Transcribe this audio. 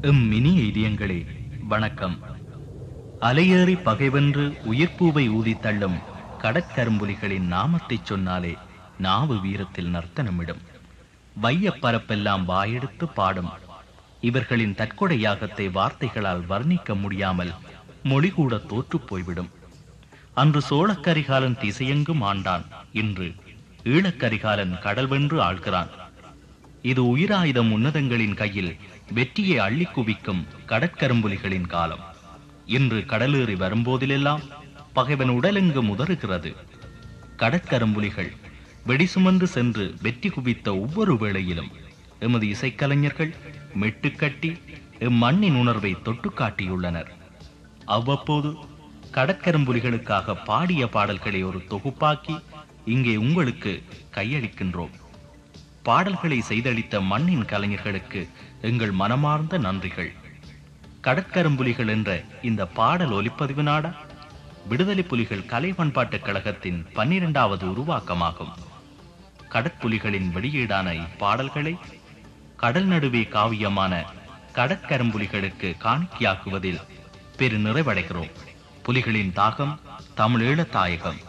இனிய இதயங்களே, வணக்கம். அலையேறி பகைவென்று உயிர்ப்பூவை ஊதித் தள்ளும் கடற்கரும்புலிகளின் நாமத்தைச் சொன்னாலே நாவு வீரத்தில் நர்த்தனமிடும். வையப் பரப்பெல்லாம் வாயெடுத்து பாடும். இவர்களின் தற்கொலை யாகத்தை வார்த்தைகளால் வர்ணிக்க முடியாமல் மொழிகூட தோற்றுப் போய்விடும். அன்று சோழக்கரிகாலன் திசையெங்கும் ஆண்டான். இன்று ஈழக்கரிகாலன் கடல் வென்று ஆள்கிறான். இது உயிராயுதம் உன்னதங்களின் கையில் வெற்றியை அள்ளி குவிக்கும் கடற்கரும்புலிகளின் காலம். இன்று கடலேறி வரும்போதிலெல்லாம் பகைவன் உடலெங்கு முதறுகிறது. கடற்கரும்புலிகள் வெடி சுமந்து சென்று வெற்றி குவித்த ஒவ்வொரு வேளையிலும் எமது இசைக்கலைஞர்கள் மெட்டுக்கட்டி மண்ணின் உணர்வை தொட்டு காட்டியுள்ளனர். அவ்வப்போது கடற்கரும்புலிகளுக்காக பாடிய பாடல்களை ஒரு தொகுப்பாக்கி இங்கே உங்களுக்கு கையளிக்கின்றோம். பாடல்களை செய்தளித்த மண்ணின் கலைஞர்களுக்கு எங்கள் மனமார்ந்த நன்றிகள். கடற்கரும்புலிகள் என்ற இந்த பாடல் ஒலிப்பதிவு நாடா விடுதலை புலிகள் கலை பண்பாட்டுக் கழகத்தின் 12வது உருவாக்கமாகும். கடற்புலிகளின் வெளியீடான இப்பாடல்களை கடல் நடுவே காவியமான கடற்கரும்புலிகளுக்கு காணிக்கையாக்குவதில் பெரு நிறைவடைகிறோம். புலிகளின் தாகம் தமிழீழ தாயகம்.